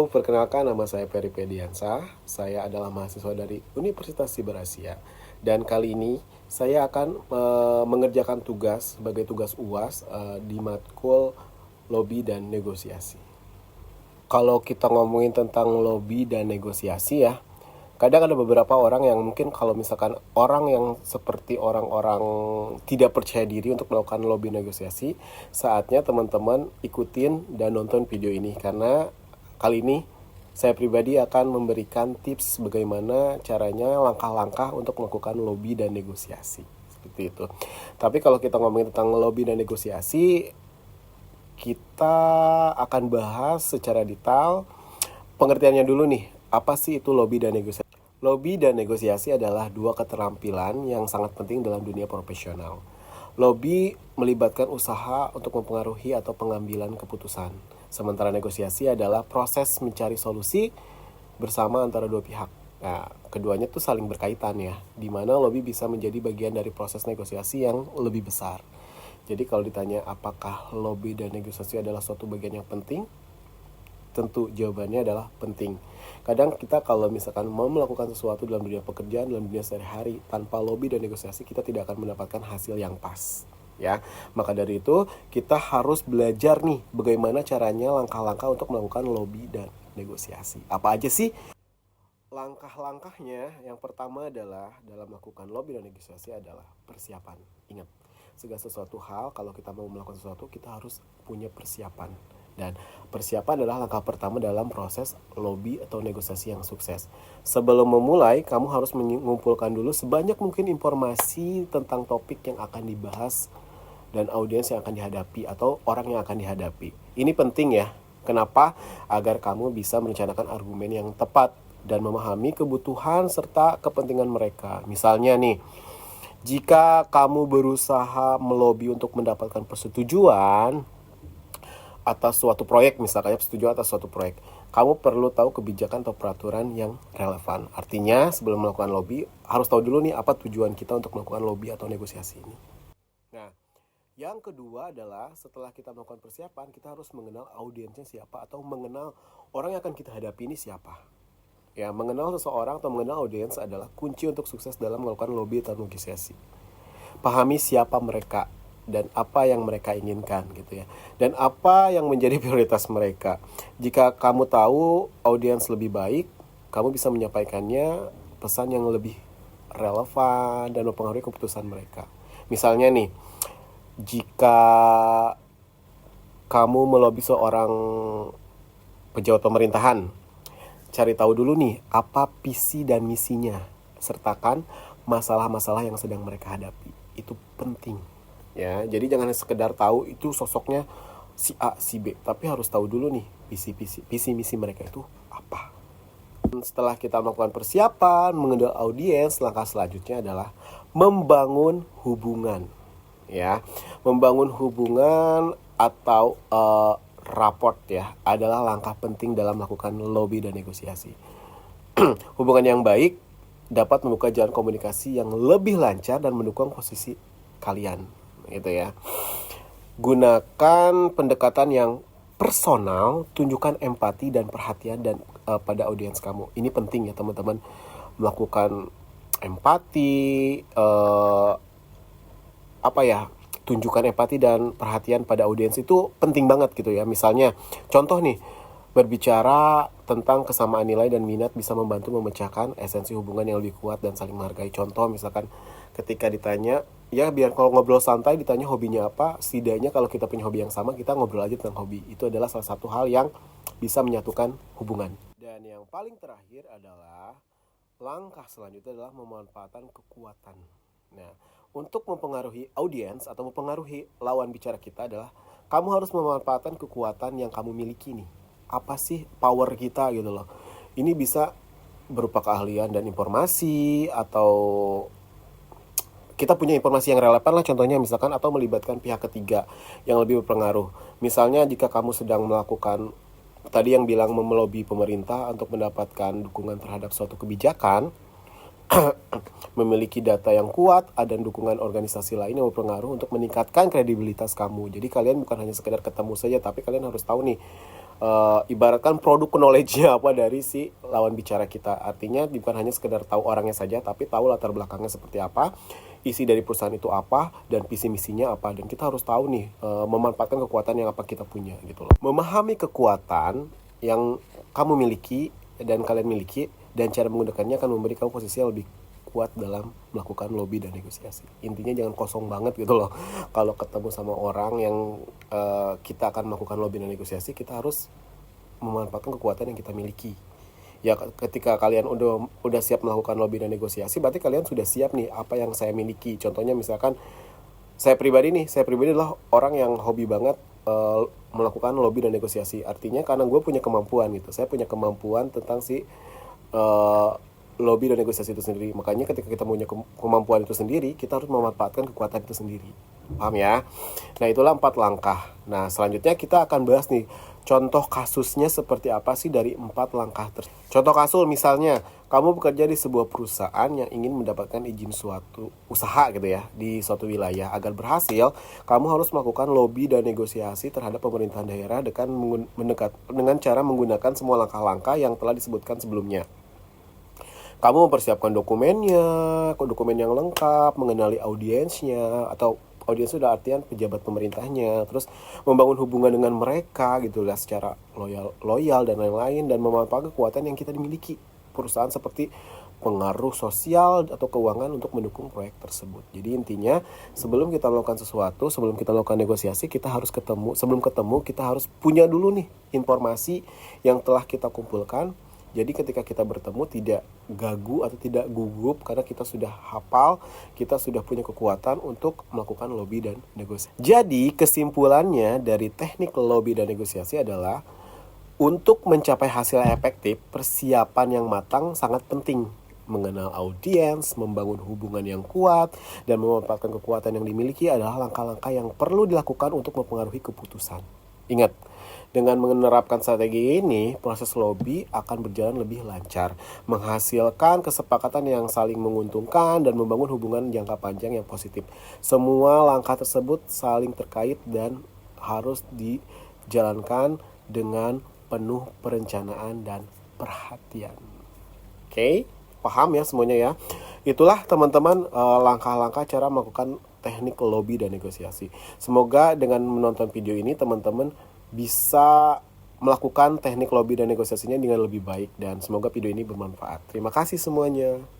perkenalkan nama saya Ferry Pediansa. Saya adalah mahasiswa dari Universitas Siberasia. Dan kali ini saya akan mengerjakan tugas sebagai tugas UAS di matkul lobby dan negosiasi. Kalau kita ngomongin tentang lobby dan negosiasi ya, kadang ada beberapa orang yang mungkin kalau misalkan orang yang seperti orang-orang tidak percaya diri untuk melakukan lobby negosiasi, saatnya teman-teman ikutin dan nonton video ini karena kali ini saya pribadi akan memberikan tips bagaimana caranya langkah-langkah untuk melakukan lobby dan negosiasi. Seperti itu. Tapi kalau kita ngomongin tentang lobby dan negosiasi, kita akan bahas secara detail pengertiannya dulu nih. Apa sih itu lobby dan negosiasi? Lobby dan negosiasi adalah dua keterampilan yang sangat penting dalam dunia profesional. Lobby melibatkan usaha untuk mempengaruhi atau pengambilan keputusan. Sementara negosiasi adalah proses mencari solusi bersama antara dua pihak. Nah, keduanya tuh saling berkaitan ya, di mana lobby bisa menjadi bagian dari proses negosiasi yang lebih besar. Jadi kalau ditanya apakah lobby dan negosiasi adalah suatu bagian yang penting, tentu jawabannya adalah penting. Kadang kita kalau misalkan mau melakukan sesuatu dalam dunia pekerjaan, dalam dunia sehari-hari, tanpa lobby dan negosiasi kita tidak akan mendapatkan hasil yang pas. Ya, maka dari itu kita harus belajar nih bagaimana caranya langkah-langkah untuk melakukan lobby dan negosiasi. Apa aja sih langkah-langkahnya? Yang pertama adalah dalam melakukan lobby dan negosiasi adalah persiapan. Ingat, segala sesuatu hal kalau kita mau melakukan sesuatu kita harus punya persiapan. Dan persiapan adalah langkah pertama dalam proses lobby atau negosiasi yang sukses. Sebelum memulai, kamu harus mengumpulkan dulu sebanyak mungkin informasi tentang topik yang akan dibahas dan audiens yang akan dihadapi atau orang yang akan dihadapi. Ini penting ya. Kenapa? Agar kamu bisa merencanakan argumen yang tepat dan memahami kebutuhan serta kepentingan mereka. Misalnya nih, jika kamu berusaha melobi untuk mendapatkan persetujuan atas suatu proyek, misalnya persetujuan atas suatu proyek, kamu perlu tahu kebijakan atau peraturan yang relevan. Artinya sebelum melakukan lobby harus tahu dulu nih apa tujuan kita untuk melakukan lobby atau negosiasi ini. Nah, yang kedua adalah setelah kita melakukan persiapan, kita harus mengenal audiensnya siapa atau mengenal orang yang akan kita hadapi ini siapa. Ya, mengenal seseorang atau mengenal audiens adalah kunci untuk sukses dalam melakukan lobby atau negosiasi. Pahami siapa mereka dan apa yang mereka inginkan gitu ya. Dan apa yang menjadi prioritas mereka. Jika kamu tahu audiens lebih baik, kamu bisa menyampaikannya pesan yang lebih relevan dan mempengaruhi keputusan mereka. Misalnya nih, jika kamu melobi seorang pejabat pemerintahan, cari tahu dulu nih apa visi dan misinya, sertakan masalah-masalah yang sedang mereka hadapi. Itu penting. Ya, jadi jangan sekedar tahu itu sosoknya si A, si B, tapi harus tahu dulu nih visi misi mereka itu apa. Setelah kita melakukan persiapan, mengenal audiens, langkah selanjutnya adalah membangun hubungan. Ya, membangun hubungan atau rapport ya adalah langkah penting dalam melakukan lobby dan negosiasi. Hubungan yang baik dapat membuka jalan komunikasi yang lebih lancar dan mendukung posisi kalian, gitu ya. Gunakan pendekatan yang personal, tunjukkan empati dan perhatian dan pada audiens kamu. Ini penting ya teman-teman, melakukan empati, tunjukkan empati dan perhatian pada audiens itu penting banget gitu ya. Misalnya, contoh nih, berbicara tentang kesamaan nilai dan minat bisa membantu memecahkan esensi hubungan yang lebih kuat dan saling menghargai. Contoh misalkan ketika ditanya, ya biar kalau ngobrol santai ditanya hobinya apa, setidaknya kalau kita punya hobi yang sama, kita ngobrol aja tentang hobi. Itu adalah salah satu hal yang bisa menyatukan hubungan. Dan yang paling terakhir adalah langkah selanjutnya adalah memanfaatkan kekuatan. Nah, untuk mempengaruhi audiens atau mempengaruhi lawan bicara kita adalah kamu harus memanfaatkan kekuatan yang kamu miliki nih. Apa sih power kita gitu loh. Ini bisa berupa keahlian dan informasi atau kita punya informasi yang relevan lah contohnya misalkan, atau melibatkan pihak ketiga yang lebih berpengaruh. Misalnya jika kamu sedang melakukan tadi yang bilang melobi pemerintah untuk mendapatkan dukungan terhadap suatu kebijakan, memiliki data yang kuat, ada dukungan organisasi lain yang berpengaruh untuk meningkatkan kredibilitas kamu. Jadi kalian bukan hanya sekedar ketemu saja, tapi kalian harus tahu nih ibaratkan produk knowledge-nya apa dari si lawan bicara kita. Artinya bukan hanya sekedar tahu orangnya saja, tapi tahu latar belakangnya seperti apa, isi dari perusahaan itu apa, dan visi misinya apa. Dan kita harus tahu nih, memanfaatkan kekuatan yang apa kita punya gitu loh. Memahami kekuatan yang kamu miliki dan kalian miliki, dan cara menggunakannya akan memberi kamu posisi yang lebih kuat dalam melakukan lobby dan negosiasi. Intinya jangan kosong banget gitu loh. Kalau ketemu sama orang yang kita akan melakukan lobby dan negosiasi, kita harus memanfaatkan kekuatan yang kita miliki. Ya, ketika kalian udah siap melakukan lobby dan negosiasi, berarti kalian sudah siap nih apa yang saya miliki. Contohnya misalkan saya pribadi adalah orang yang hobi banget melakukan lobby dan negosiasi. Artinya karena gue punya kemampuan gitu. Saya punya kemampuan tentang si lobby dan negosiasi itu sendiri. Makanya ketika kita punya kemampuan itu sendiri, kita harus memanfaatkan kekuatan itu sendiri. Paham ya? Nah, itulah 4 langkah. Nah, selanjutnya kita akan bahas nih, contoh kasusnya seperti apa sih dari 4 langkah tersebut. Contoh kasus misalnya, kamu bekerja di sebuah perusahaan yang ingin mendapatkan izin suatu usaha gitu ya, di suatu wilayah. Agar berhasil, kamu harus melakukan lobby dan negosiasi terhadap pemerintahan daerah dengan cara menggunakan semua langkah-langkah yang telah disebutkan sebelumnya. Kamu mempersiapkan dokumennya, dokumen yang lengkap, mengenali audiensnya, atau audiens sudah artian pejabat pemerintahnya, terus membangun hubungan dengan mereka gitu lah secara loyal dan lain-lain, dan memanfaatkan kekuatan yang kita dimiliki perusahaan seperti pengaruh sosial atau keuangan untuk mendukung proyek tersebut. Jadi intinya, sebelum kita melakukan sesuatu, sebelum kita melakukan negosiasi, kita harus ketemu. Sebelum ketemu, kita harus punya dulu nih informasi yang telah kita kumpulkan. Jadi ketika kita bertemu tidak gagu atau tidak gugup, karena kita sudah hafal, kita sudah punya kekuatan untuk melakukan lobby dan negosiasi. Jadi kesimpulannya dari teknik lobby dan negosiasi adalah, untuk mencapai hasil efektif, persiapan yang matang sangat penting. Mengenal audiens, membangun hubungan yang kuat, dan memanfaatkan kekuatan yang dimiliki adalah langkah-langkah yang perlu dilakukan untuk mempengaruhi keputusan. Ingat, dengan menerapkan strategi ini, proses lobby akan berjalan lebih lancar, menghasilkan kesepakatan yang saling menguntungkan, dan membangun hubungan jangka panjang yang positif. Semua langkah tersebut saling terkait dan harus dijalankan dengan penuh perencanaan dan perhatian. Oke, paham ya semuanya ya? Itulah teman-teman langkah-langkah cara melakukan teknik lobby dan negosiasi. Semoga dengan menonton video ini teman-teman bisa melakukan teknik lobby dan negosiasinya dengan lebih baik, dan semoga video ini bermanfaat. Terima kasih semuanya.